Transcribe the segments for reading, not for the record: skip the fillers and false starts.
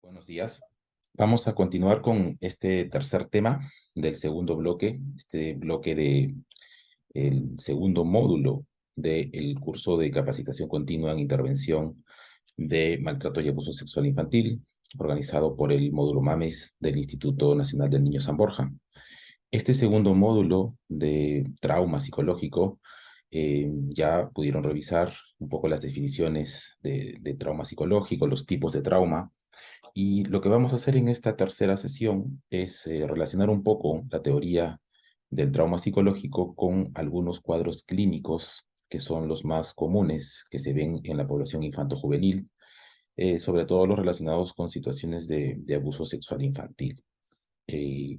Buenos días. Vamos a continuar con este tercer tema del segundo bloque, este bloque de el segundo módulo del curso de capacitación continua en intervención de maltrato y abuso sexual infantil, organizado por el módulo MAMES del Instituto Nacional del Niño San Borja. Este segundo módulo de trauma psicológico ya pudieron revisar un poco las definiciones de trauma psicológico, los tipos de trauma, y lo que vamos a hacer en esta tercera sesión es relacionar un poco la teoría del trauma psicológico con algunos cuadros clínicos que son los más comunes que se ven en la población infanto-juvenil, sobre todo los relacionados con situaciones de abuso sexual infantil.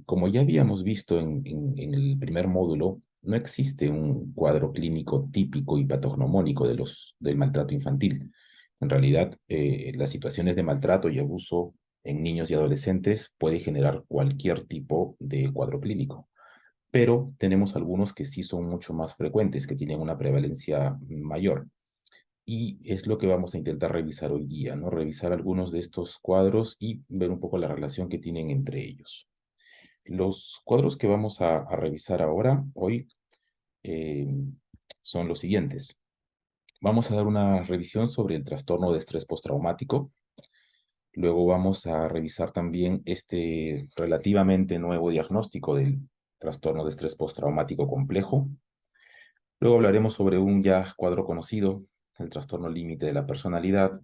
Como ya habíamos visto en el primer módulo, no existe un cuadro clínico típico y patognomónico del maltrato infantil. En realidad, las situaciones de maltrato y abuso en niños y adolescentes puede generar cualquier tipo de cuadro clínico, pero tenemos algunos que sí son mucho más frecuentes, que tienen una prevalencia mayor. Y es lo que vamos a intentar revisar hoy día, ¿no? Revisar algunos de estos cuadros y ver un poco la relación que tienen entre ellos. Los cuadros que vamos a revisar ahora, hoy, eh, son los siguientes. Vamos a dar una revisión sobre el trastorno de estrés postraumático. Luego vamos a revisar también este relativamente nuevo diagnóstico del trastorno de estrés postraumático complejo. Luego hablaremos sobre un ya cuadro conocido, el trastorno límite de la personalidad.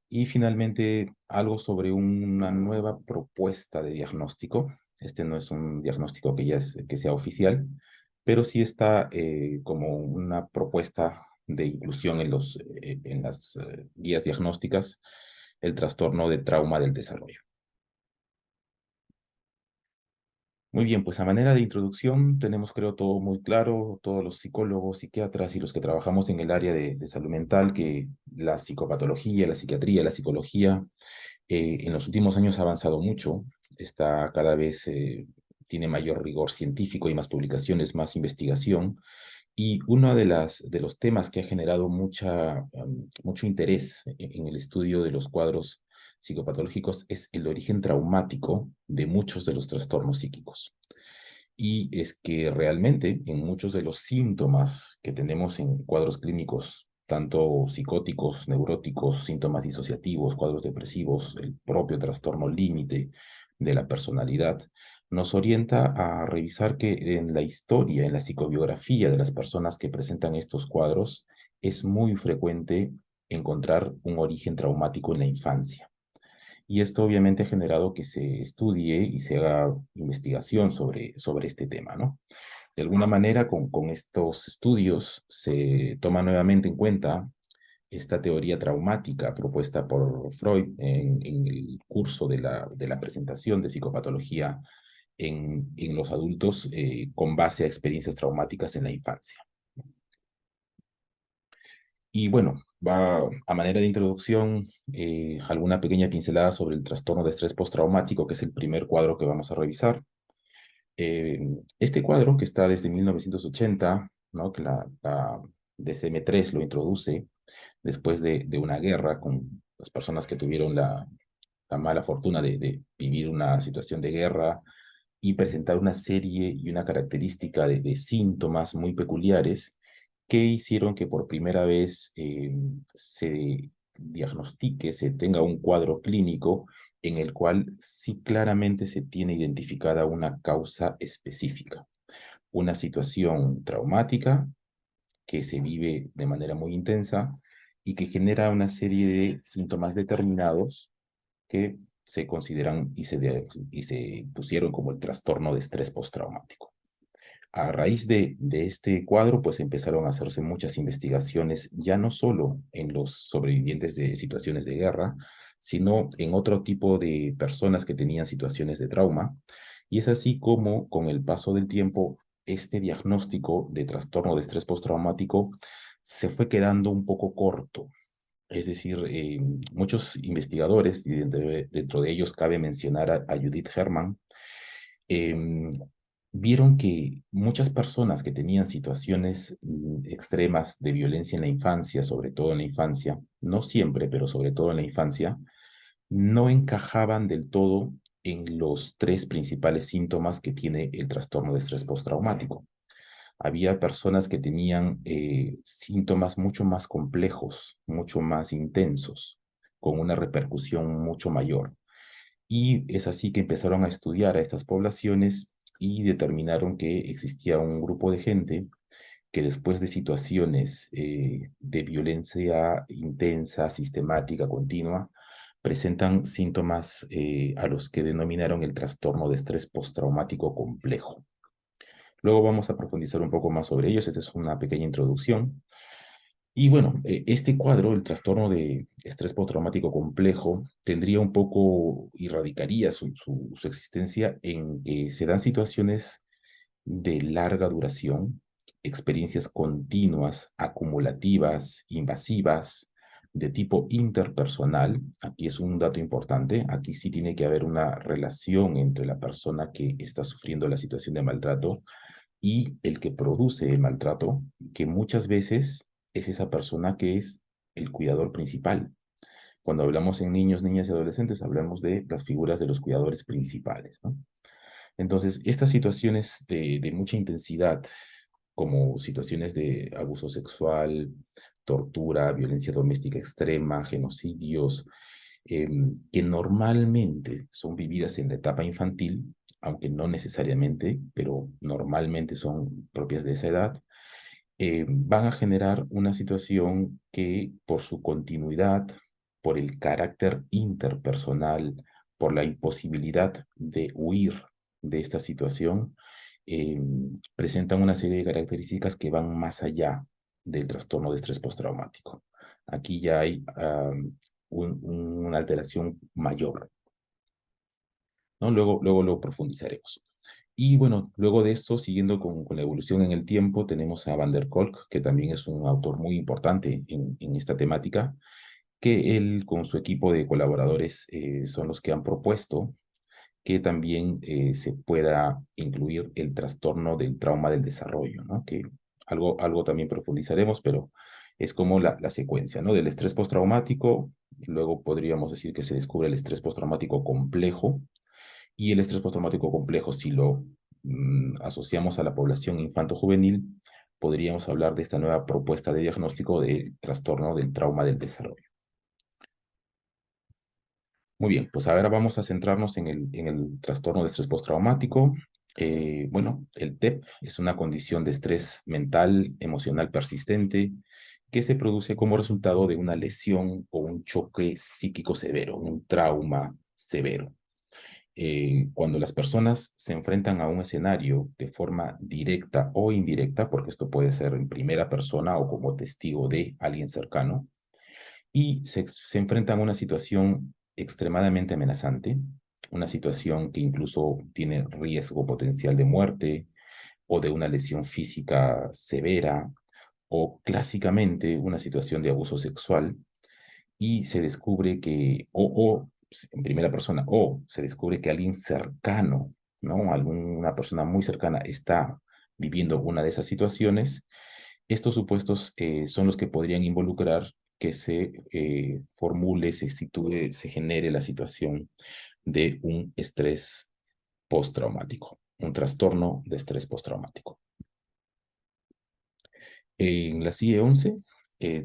Y finalmente, algo sobre una nueva propuesta de diagnóstico. Este no es un diagnóstico que sea oficial, pero sí está como una propuesta de inclusión en las guías diagnósticas, el trastorno de trauma del desarrollo. Muy bien, pues a manera de introducción tenemos creo todo muy claro, todos los psicólogos, psiquiatras y los que trabajamos en el área de salud mental, que la psicopatología, la psiquiatría, la psicología en los últimos años ha avanzado mucho, está cada vez, tiene mayor rigor científico y más publicaciones, más investigación, y uno de los temas que ha generado mucho interés en el estudio de los cuadros psicopatológicos es el origen traumático de muchos de los trastornos psíquicos. Y es que realmente en muchos de los síntomas que tenemos en cuadros clínicos, tanto psicóticos, neuróticos, síntomas disociativos, cuadros depresivos, el propio trastorno límite de la personalidad, nos orienta a revisar que en la historia, en la psicobiografía de las personas que presentan estos cuadros, es muy frecuente encontrar un origen traumático en la infancia. Y esto obviamente ha generado que se estudie y se haga investigación sobre este tema, ¿no? De alguna manera, con estos estudios se toma nuevamente en cuenta esta teoría traumática propuesta por Freud en el curso de la presentación de psicopatología en los adultos con base a experiencias traumáticas en la infancia. Y bueno, va a manera de introducción, alguna pequeña pincelada sobre el trastorno de estrés postraumático, que es el primer cuadro que vamos a revisar. Este cuadro, que está desde 1980, ¿no? Que la DSM-3 lo introduce después de una guerra con las personas que tuvieron la mala fortuna de vivir una situación de guerra y presentar una serie y una característica de síntomas muy peculiares que hicieron que por primera vez se diagnostique, se tenga un cuadro clínico en el cual sí claramente se tiene identificada una causa específica, una situación traumática que se vive de manera muy intensa y que genera una serie de síntomas determinados que se consideran y se pusieron como el trastorno de estrés postraumático. A raíz de este cuadro, pues empezaron a hacerse muchas investigaciones, ya no solo en los sobrevivientes de situaciones de guerra, sino en otro tipo de personas que tenían situaciones de trauma. Y es así como, con el paso del tiempo, este diagnóstico de trastorno de estrés postraumático se fue quedando un poco corto. Es decir, muchos investigadores, y dentro de ellos cabe mencionar a Judith Herman, em, vieron que muchas personas que tenían situaciones extremas de violencia en la infancia, sobre todo en la infancia, no siempre, pero sobre todo en la infancia, no encajaban del todo en los tres principales síntomas que tiene el trastorno de estrés postraumático. Había personas que tenían síntomas mucho más complejos, mucho más intensos, con una repercusión mucho mayor. Y es así que empezaron a estudiar a estas poblaciones y determinaron que existía un grupo de gente que después de situaciones de violencia intensa, sistemática, continua, presentan síntomas a los que denominaron el trastorno de estrés postraumático complejo. Luego vamos a profundizar un poco más sobre ellos. Esta es una pequeña introducción. Y bueno, este cuadro, el trastorno de estrés postraumático complejo, tendría un poco y radicaría su existencia en que se dan situaciones de larga duración, experiencias continuas, acumulativas, invasivas, de tipo interpersonal. Aquí es un dato importante. Aquí sí tiene que haber una relación entre la persona que está sufriendo la situación de maltrato y el que produce el maltrato, que muchas veces es esa persona que es el cuidador principal. Cuando hablamos en niños, niñas y adolescentes, hablamos de las figuras de los cuidadores principales, ¿no? Entonces, estas situaciones de mucha intensidad, como situaciones de abuso sexual, tortura, violencia doméstica extrema, genocidios, que normalmente son vividas en la etapa infantil, aunque no necesariamente, pero normalmente son propias de esa edad, van a generar una situación que por su continuidad, por el carácter interpersonal, por la imposibilidad de huir de esta situación, eh, presentan una serie de características que van más allá del trastorno de estrés postraumático. Aquí ya hay una alteración mayor, ¿no? Luego lo profundizaremos. Y bueno, luego de esto, siguiendo con la evolución en el tiempo, tenemos a Van der Kolk, que también es un autor muy importante en esta temática, que él con su equipo de colaboradores son los que han propuesto que también se pueda incluir el trastorno del trauma del desarrollo, ¿no? Que algo también profundizaremos, pero es como la secuencia, ¿no? Del estrés postraumático, luego podríamos decir que se descubre el estrés postraumático complejo, y el estrés postraumático complejo, si lo asociamos a la población infanto-juvenil, podríamos hablar de esta nueva propuesta de diagnóstico del trastorno del trauma del desarrollo. Muy bien, pues ahora vamos a centrarnos en el trastorno de estrés postraumático. Bueno, el TEP es una condición de estrés mental, emocional persistente que se produce como resultado de una lesión o un choque psíquico severo, un trauma severo. Cuando las personas se enfrentan a un escenario de forma directa o indirecta, porque esto puede ser en primera persona o como testigo de alguien cercano, y se enfrentan a una situación extremadamente amenazante, una situación que incluso tiene riesgo potencial de muerte o de una lesión física severa, o clásicamente una situación de abuso sexual, y se descubre que, en primera persona, o se descubre que alguien cercano, ¿no? Alguna persona muy cercana está viviendo una de esas situaciones. Estos supuestos son los que podrían involucrar que se formule, se sitúe, se genere la situación de un estrés postraumático, un trastorno de estrés postraumático. En la CIE-11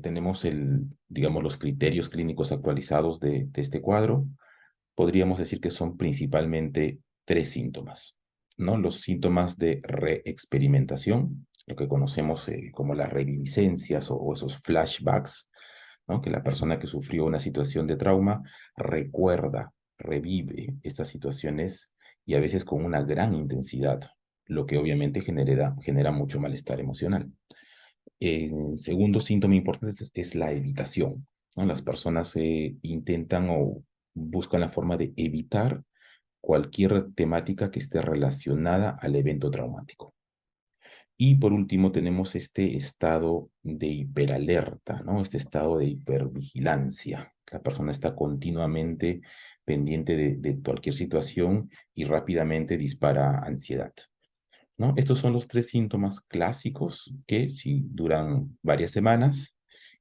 tenemos digamos, los criterios clínicos actualizados de este cuadro. Podríamos decir que son principalmente tres síntomas, ¿no? Los síntomas de reexperimentación, lo que conocemos como las reminiscencias o esos flashbacks, ¿no? Que la persona que sufrió una situación de trauma recuerda, revive estas situaciones y a veces con una gran intensidad, lo que obviamente genera mucho malestar emocional. El segundo síntoma importante es la evitación, ¿no? Las personas intentan o buscan la forma de evitar cualquier temática que esté relacionada al evento traumático. Y por último tenemos este estado de hiperalerta, ¿no? Este estado de hipervigilancia. La persona está continuamente pendiente de cualquier situación y rápidamente dispara ansiedad, ¿no? Estos son los tres síntomas clásicos que si duran varias semanas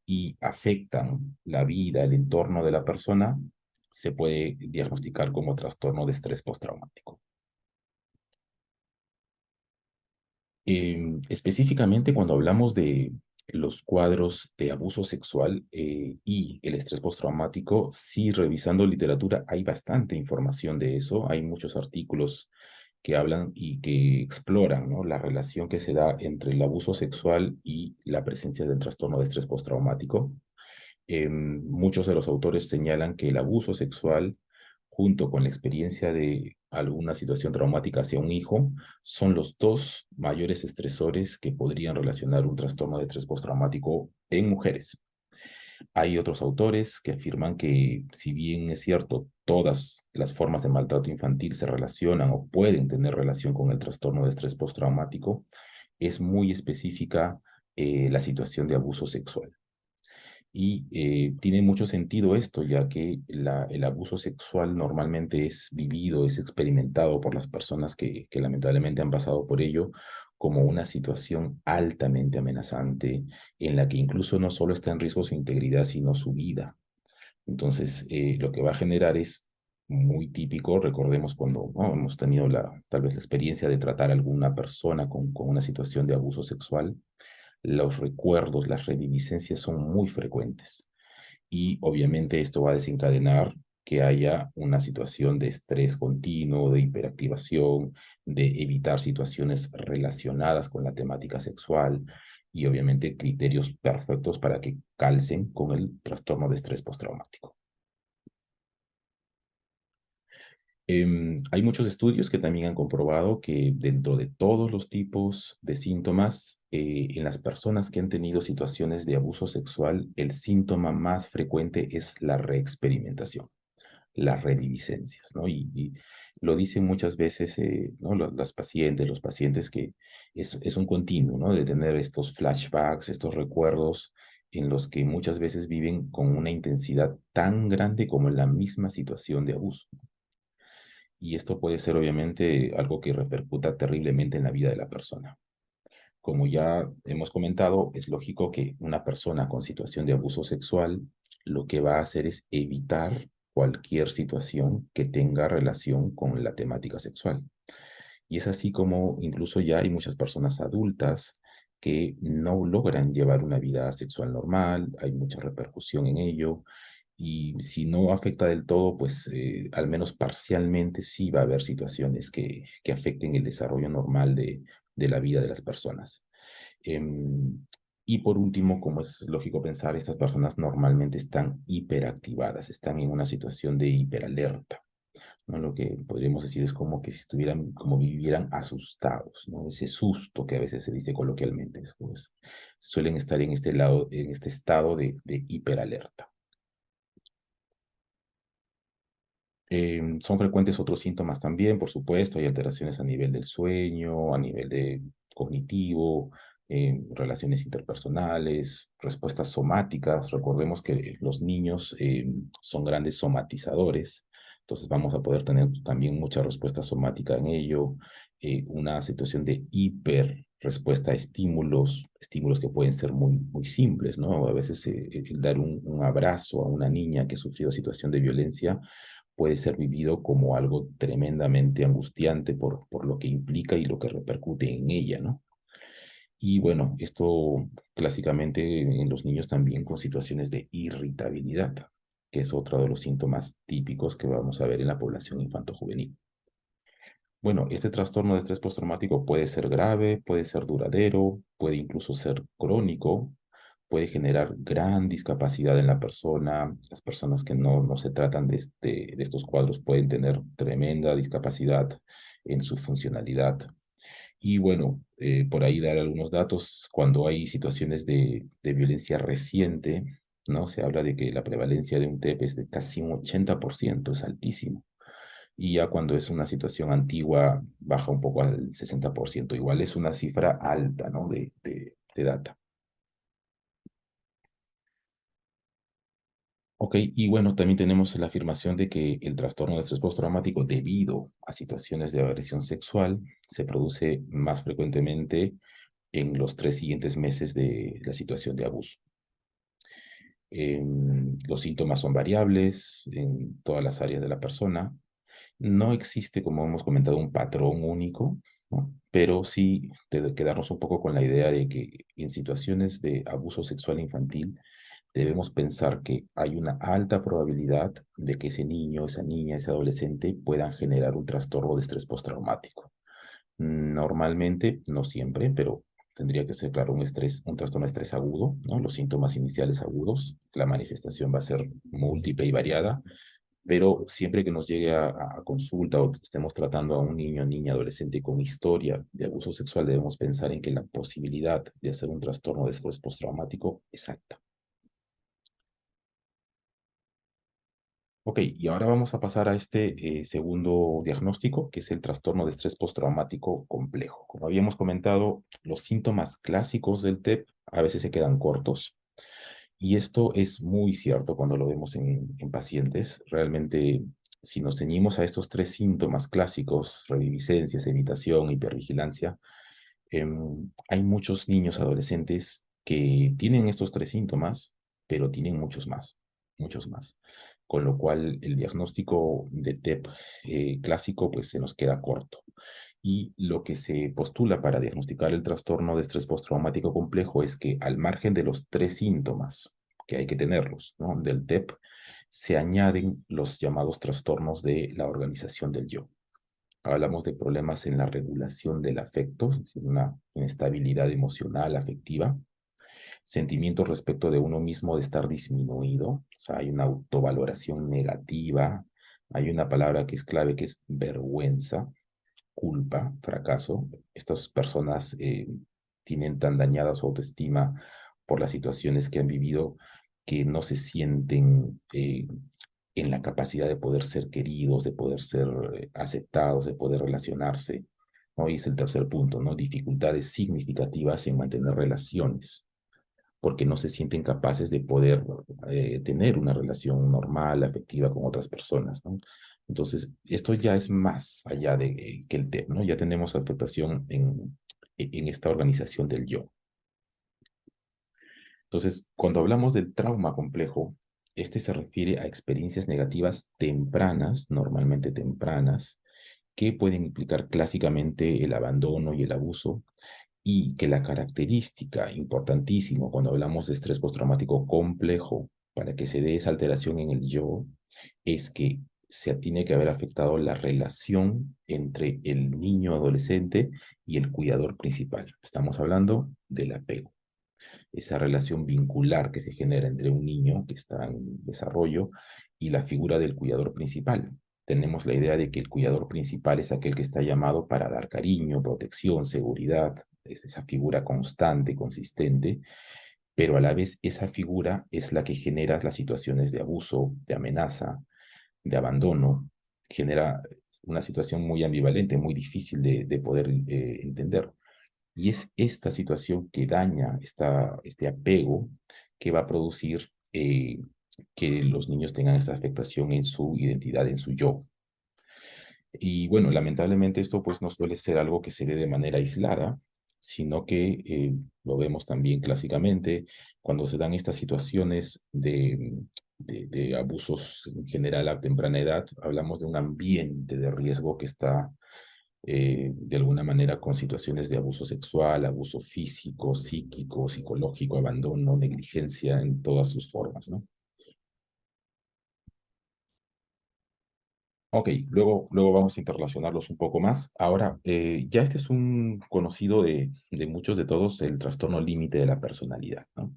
y afectan la vida, el entorno de la persona, se puede diagnosticar como trastorno de estrés postraumático. Específicamente cuando hablamos de los cuadros de abuso sexual y el estrés postraumático, sí, revisando literatura hay bastante información de eso. Hay muchos artículos que hablan y que exploran, ¿no?, la relación que se da entre el abuso sexual y la presencia del trastorno de estrés postraumático. Muchos de los autores señalan que el abuso sexual, junto con la experiencia de alguna situación traumática hacia un hijo, son los dos mayores estresores que podrían relacionar un trastorno de estrés postraumático en mujeres. Hay otros autores que afirman que, si bien es cierto, todas las formas de maltrato infantil se relacionan o pueden tener relación con el trastorno de estrés postraumático, es muy específica la situación de abuso sexual. Y tiene mucho sentido esto, ya que el abuso sexual normalmente es vivido, es experimentado por las personas que lamentablemente han pasado por ello como una situación altamente amenazante, en la que incluso no solo está en riesgo su integridad, sino su vida. Entonces, lo que va a generar es muy típico. Recordemos cuando, ¿no?, hemos tenido tal vez la experiencia de tratar a alguna persona con una situación de abuso sexual. Los recuerdos, las reminiscencias son muy frecuentes y obviamente esto va a desencadenar que haya una situación de estrés continuo, de hiperactivación, de evitar situaciones relacionadas con la temática sexual y obviamente criterios perfectos para que calcen con el trastorno de estrés postraumático. Hay muchos estudios que también han comprobado que dentro de todos los tipos de síntomas, en las personas que han tenido situaciones de abuso sexual, el síntoma más frecuente es la reexperimentación, las reminiscencias, ¿no? Y lo dicen muchas veces, ¿no?, las pacientes, los pacientes, que es un continuo, ¿no?, de tener estos flashbacks, estos recuerdos en los que muchas veces viven con una intensidad tan grande como en la misma situación de abuso. Y esto puede ser obviamente algo que repercuta terriblemente en la vida de la persona. Como ya hemos comentado, es lógico que una persona con situación de abuso sexual lo que va a hacer es evitar cualquier situación que tenga relación con la temática sexual. Y es así como incluso ya hay muchas personas adultas que no logran llevar una vida sexual normal, hay mucha repercusión en ello, y si no afecta del todo, pues al menos parcialmente sí va a haber situaciones que afecten el desarrollo normal de la vida de las personas. Em, y por último, como es lógico pensar, estas personas normalmente están hiperactivadas, están en una situación de hiperalerta, ¿no? Lo que podríamos decir es como que si estuvieran, como vivieran asustados, ¿no? Ese susto que a veces se dice coloquialmente, pues, suelen estar en este lado, en este estado de hiperalerta. Son frecuentes otros síntomas también, por supuesto. Hay alteraciones a nivel del sueño, a nivel de cognitivo, relaciones interpersonales, respuestas somáticas. Recordemos que los niños son grandes somatizadores, entonces vamos a poder tener también mucha respuesta somática en ello. Una situación de hiper respuesta a estímulos, estímulos que pueden ser muy, muy simples, ¿no? A veces el dar un abrazo a una niña que ha sufrido situación de violencia puede ser vivido como algo tremendamente angustiante por lo que implica y lo que repercute en ella, ¿no? Y bueno, esto clásicamente en los niños también con situaciones de irritabilidad, que es otro de los síntomas típicos que vamos a ver en la población infanto-juvenil. Bueno, este trastorno de estrés postraumático puede ser grave, puede ser duradero, puede incluso ser crónico, puede generar gran discapacidad en la persona. Las personas que no se tratan de estos cuadros pueden tener tremenda discapacidad en su funcionalidad. Y bueno, por ahí dar algunos datos, cuando hay situaciones de violencia reciente, ¿no? Se habla de que la prevalencia de un TEP es de casi un 80%, es altísimo. Y ya cuando es una situación antigua, baja un poco al 60%. Igual es una cifra alta, ¿no?, de data. Ok, y bueno, también tenemos la afirmación de que el trastorno de estrés postraumático, debido a situaciones de agresión sexual, se produce más frecuentemente en los 3 siguientes meses de la situación de abuso. Los síntomas son variables en todas las áreas de la persona. No existe, como hemos comentado, un patrón único, ¿no? Pero sí quedarnos un poco con la idea de que en situaciones de abuso sexual infantil debemos pensar que hay una alta probabilidad de que ese niño, esa niña, ese adolescente puedan generar un trastorno de estrés postraumático. Normalmente, no siempre, pero tendría que ser, claro, un trastorno de estrés agudo, ¿no? Los síntomas iniciales agudos, la manifestación va a ser múltiple y variada, pero siempre que nos llegue a consulta o estemos tratando a un niño, niña, adolescente con historia de abuso sexual, debemos pensar en que la posibilidad de hacer un trastorno de estrés postraumático es alta. Ok, y ahora vamos a pasar a este segundo diagnóstico, que es el trastorno de estrés postraumático complejo. Como habíamos comentado, los síntomas clásicos del TEP a veces se quedan cortos, y esto es muy cierto cuando lo vemos en pacientes. Realmente, si nos ceñimos a estos tres síntomas clásicos, reviviscencias, evitación, hipervigilancia, hay muchos niños, adolescentes que tienen estos tres síntomas, pero tienen muchos más, muchos más. Con lo cual, el diagnóstico de TEP clásico, pues se nos queda corto. Y lo que se postula para diagnosticar el trastorno de estrés postraumático complejo es que al margen de los tres síntomas, que hay que tenerlos, ¿no? Del TEP, se añaden los llamados trastornos de la organización del yo. Hablamos de problemas en la regulación del afecto, es decir, una inestabilidad emocional, afectiva, sentimientos respecto de uno mismo de estar disminuido, o sea, hay una autovaloración negativa, hay una palabra que es clave que es vergüenza, culpa, fracaso. Estas personas tienen tan dañada su autoestima por las situaciones que han vivido que no se sienten en la capacidad de poder ser queridos, de poder ser aceptados, de poder relacionarse, ¿no? Y es el tercer punto, ¿no? Dificultades significativas en mantener relaciones, porque no se sienten capaces de poder tener una relación normal, afectiva con otras personas, ¿no? Entonces, esto ya es más allá de que el TEP, ¿no? Ya tenemos afectación en esta organización del yo. Entonces, cuando hablamos del trauma complejo, este se refiere a experiencias negativas tempranas, normalmente tempranas, que pueden implicar clásicamente el abandono y el abuso, y que la característica importantísima cuando hablamos de estrés postraumático complejo para que se dé esa alteración en el yo es que se tiene que haber afectado la relación entre el niño adolescente y el cuidador principal. Estamos hablando del apego, esa relación vincular que se genera entre un niño que está en desarrollo y la figura del cuidador principal. Tenemos la idea de que el cuidador principal es aquel que está llamado para dar cariño, protección, seguridad, es esa figura constante, consistente, pero a la vez esa figura es la que genera las situaciones de abuso, de amenaza, de abandono, genera una situación muy ambivalente, muy difícil de poder entender. Y es esta situación que daña este apego que va a producir que los niños tengan esta afectación en su identidad, en su yo. Y bueno, lamentablemente esto pues no suele ser algo que se dé de manera aislada, sino que lo vemos también clásicamente cuando se dan estas situaciones de abusos en general a temprana edad, hablamos de un ambiente de riesgo que está de alguna manera con situaciones de abuso sexual, abuso físico, psíquico, psicológico, abandono, negligencia en todas sus formas, ¿no? Ok, luego vamos a interrelacionarlos un poco más. Ahora, ya este es un conocido de muchos de todos, el trastorno límite de la personalidad, ¿no?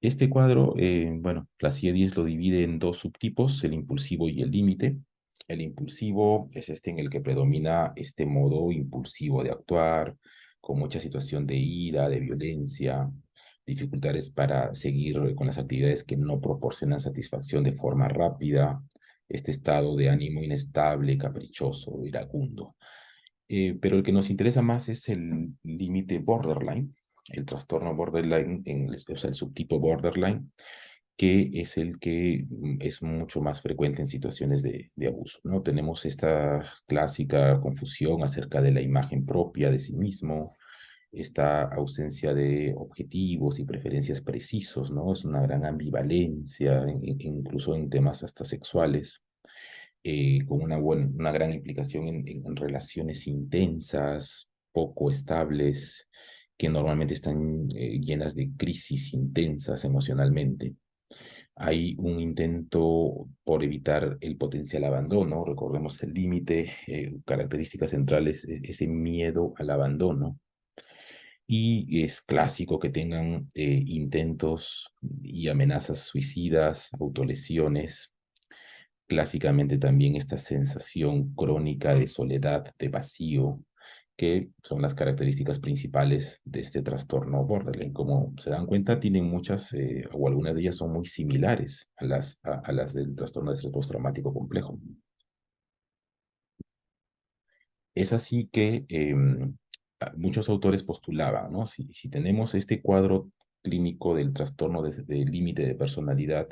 Este cuadro, bueno, Placier-Diez lo divide en dos subtipos, el impulsivo y el límite. El impulsivo es este en el que predomina este modo impulsivo de actuar, con mucha situación de ira, de violencia, dificultades para seguir con las actividades que no proporcionan satisfacción de forma rápida, este estado de ánimo inestable, caprichoso, iracundo. Pero el que nos interesa más es el límite borderline, el trastorno borderline, o sea, el subtipo borderline, que es el que es mucho más frecuente en situaciones de abuso, ¿no? Tenemos esta clásica confusión acerca de la imagen propia de sí mismo, esta ausencia de objetivos y preferencias precisos, ¿no? Es una gran ambivalencia, incluso en temas hasta sexuales, con una gran implicación en relaciones intensas, poco estables, que normalmente están llenas de crisis intensas emocionalmente. Hay un intento por evitar el potencial abandono. Recordemos el límite, características centrales, ese miedo al abandono. Y es clásico que tengan intentos y amenazas suicidas, autolesiones. Clásicamente también esta sensación crónica de soledad, de vacío, que son las características principales de este trastorno borderline. Como se dan cuenta, tienen muchas o algunas de ellas son muy similares a las del trastorno de estrés postraumático complejo. Es así que muchos autores postulaban, ¿no? Si tenemos este cuadro clínico del trastorno de límite de personalidad,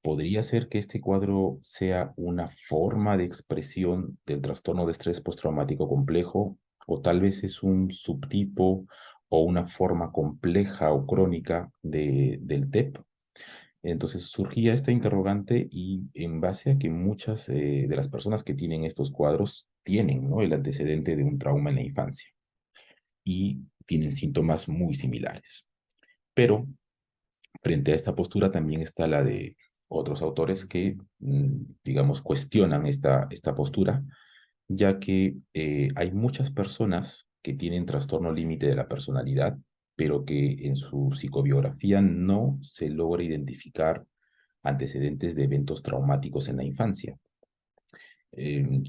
podría ser que este cuadro sea una forma de expresión del trastorno de estrés postraumático complejo, o tal vez es un subtipo o una forma compleja o crónica del TEP. Entonces surgía esta interrogante y en base a que muchas de las personas que tienen estos cuadros tienen, ¿no?, el antecedente de un trauma en la infancia y tienen síntomas muy similares. Pero frente a esta postura también está la de otros autores que, digamos, cuestionan esta postura, ya que hay muchas personas que tienen trastorno límite de la personalidad, pero que en su psicobiografía no se logra identificar antecedentes de eventos traumáticos en la infancia,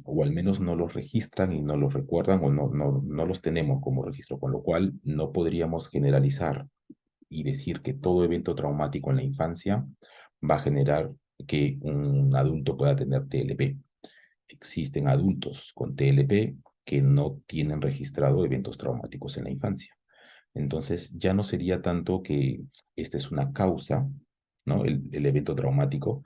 o al menos no los registran y no los recuerdan o no los tenemos como registro, con lo cual no podríamos generalizar y decir que todo evento traumático en la infancia va a generar que un adulto pueda tener TLP. Existen adultos con TLP que no tienen registrado eventos traumáticos en la infancia. Entonces, ya no sería tanto que esta es una causa, ¿no? El evento traumático,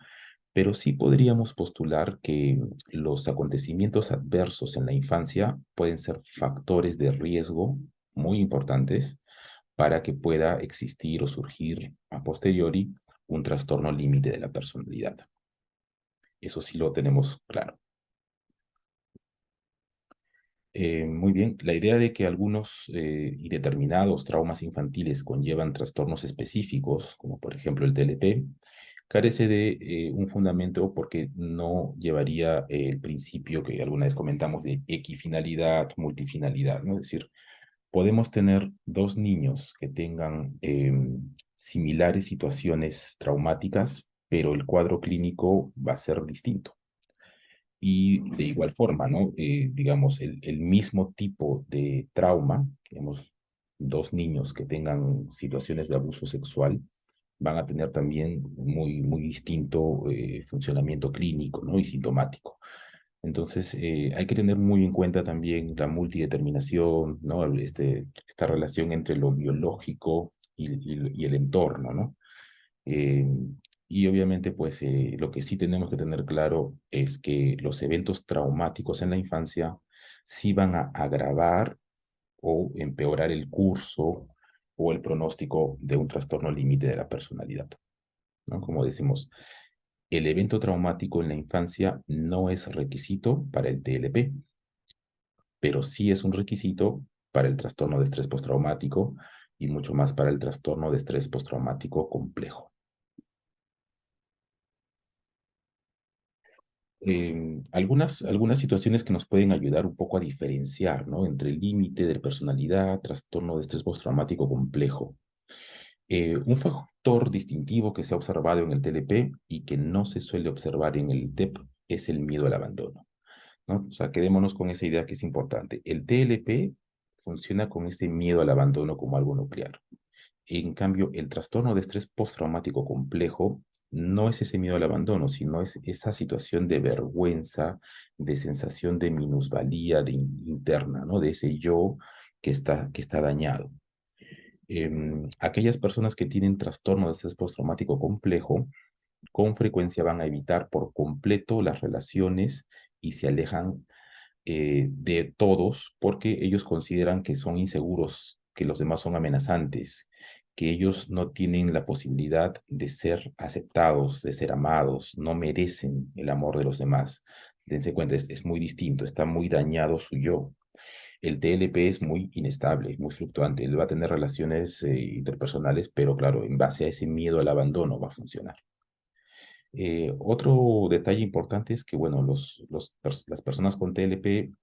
pero sí podríamos postular que los acontecimientos adversos en la infancia pueden ser factores de riesgo muy importantes para que pueda existir o surgir a posteriori un trastorno límite de la personalidad. Eso sí lo tenemos claro. Muy bien, la idea de que algunos y determinados traumas infantiles conllevan trastornos específicos, como por ejemplo el TLP, carece de un fundamento porque no llevaría el principio que alguna vez comentamos de equifinalidad, multifinalidad, ¿no? Es decir, podemos tener dos niños que tengan similares situaciones traumáticas, pero el cuadro clínico va a ser distinto. Y de igual forma, ¿no? Digamos, el mismo tipo de trauma, digamos, dos niños que tengan situaciones de abuso sexual, van a tener también muy distinto funcionamiento clínico, ¿no?, y sintomático. Entonces, hay que tener muy en cuenta también la multideterminación, ¿no? Esta relación entre lo biológico y el entorno, ¿no? Eh, y obviamente, pues lo que sí tenemos que tener claro es que los eventos traumáticos en la infancia sí van a agravar o empeorar el curso o el pronóstico de un trastorno límite de la personalidad, ¿no? Como decimos, el evento traumático en la infancia no es requisito para el TLP, pero sí es un requisito para el trastorno de estrés postraumático y mucho más para el trastorno de estrés postraumático complejo. Algunas situaciones que nos pueden ayudar un poco a diferenciar, ¿no?, entre el límite de personalidad, trastorno de estrés postraumático complejo. Un factor distintivo que se ha observado en el TLP y que no se suele observar en el TEP es el miedo al abandono, ¿no? O sea, quedémonos con esa idea que es importante. El TLP funciona con este miedo al abandono como algo nuclear. En cambio, el trastorno de estrés postraumático complejo no es ese miedo al abandono, sino es esa situación de vergüenza, de sensación de minusvalía interna, ¿no? De ese yo que está dañado. Aquellas personas que tienen trastorno de estrés postraumático complejo con frecuencia van a evitar por completo las relaciones y se alejan de todos porque ellos consideran que son inseguros que los demás son amenazantes, que ellos no tienen la posibilidad de ser aceptados, de ser amados, no merecen el amor de los demás. Dense cuenta, es muy distinto, está muy dañado su yo. El TLP es muy inestable, muy fluctuante. Él va a tener relaciones interpersonales, pero claro, en base a ese miedo al abandono va a funcionar. Otro detalle importante es que, bueno, las personas con TLP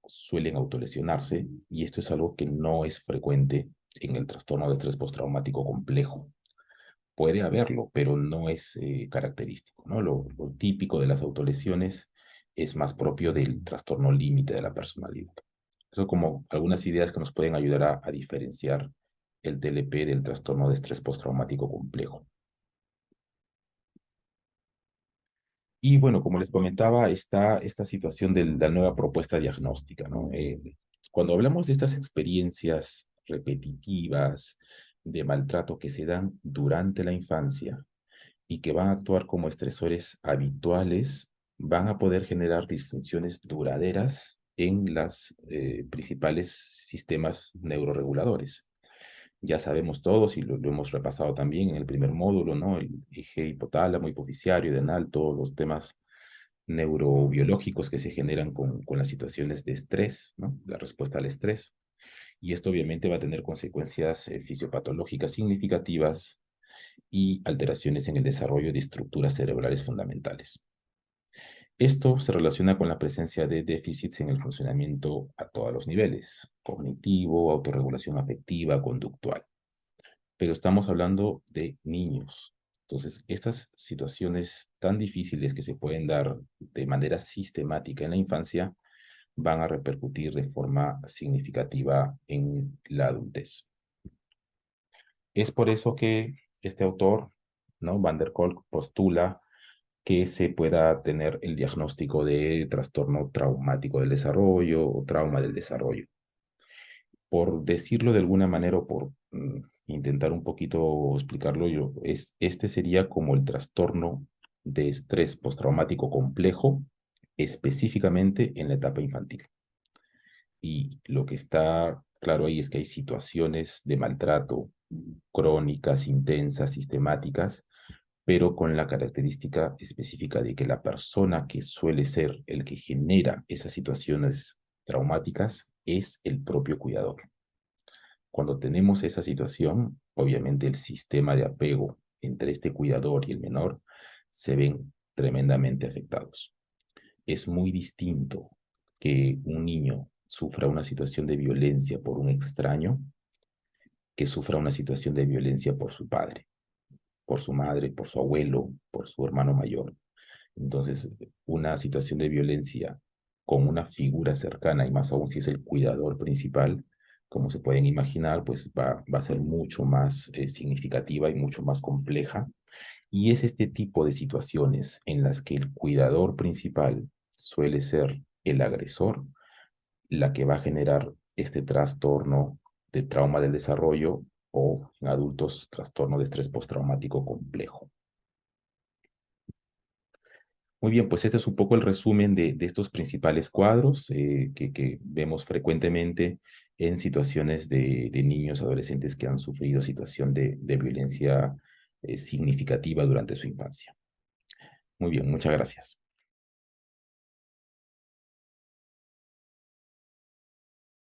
suelen autolesionarse y esto es algo que no es frecuente en el trastorno de estrés postraumático complejo. Puede haberlo, pero no es característico, ¿no? Lo típico de las autolesiones es más propio del trastorno límite de la personalidad. Eso como algunas ideas que nos pueden ayudar a diferenciar el TLP del trastorno de estrés postraumático complejo. Y bueno, como les comentaba, está esta situación de la nueva propuesta diagnóstica, ¿no? Cuando hablamos de estas experiencias repetitivas de maltrato que se dan durante la infancia y que van a actuar como estresores habituales, van a poder generar disfunciones duraderas en los principales sistemas neuroreguladores. Ya sabemos todos y lo hemos repasado también en el primer módulo, ¿no? El eje hipotálamo, hipoficiario, adenal, todos los temas neurobiológicos que se generan con las situaciones de estrés, ¿no? La respuesta al estrés. Y esto obviamente va a tener consecuencias fisiopatológicas significativas y alteraciones en el desarrollo de estructuras cerebrales fundamentales. Esto se relaciona con la presencia de déficits en el funcionamiento a todos los niveles, cognitivo, autorregulación afectiva, conductual. Pero estamos hablando de niños. Entonces, estas situaciones tan difíciles que se pueden dar de manera sistemática en la infancia van a repercutir de forma significativa en la adultez. Es por eso que este autor, ¿no? Van der Kolk, postula que se pueda tener el diagnóstico de trastorno traumático del desarrollo o trauma del desarrollo. Por decirlo de alguna manera o por intentar un poquito explicarlo yo, este sería como el trastorno de estrés postraumático complejo, específicamente en la etapa infantil. Y lo que está claro ahí es que hay situaciones de maltrato crónicas, intensas, sistemáticas, pero con la característica específica de que la persona que suele ser el que genera esas situaciones traumáticas es el propio cuidador. Cuando tenemos esa situación, obviamente el sistema de apego entre este cuidador y el menor se ven tremendamente afectados. Es muy distinto que un niño sufra una situación de violencia por un extraño que sufra una situación de violencia por su padre, por su madre, por su abuelo, por su hermano mayor. Entonces, una situación de violencia con una figura cercana, y más aún si es el cuidador principal, como se pueden imaginar, pues va a ser mucho más significativa y mucho más compleja. Y es este tipo de situaciones en las que el cuidador principal suele ser el agresor, la que va a generar este trastorno de trauma del desarrollo o en adultos trastorno de estrés postraumático complejo. Muy bien, pues este es un poco el resumen de estos principales cuadros que vemos frecuentemente en situaciones de niños, adolescentes que han sufrido situación de violencia significativa durante su infancia. Muy bien, muchas gracias.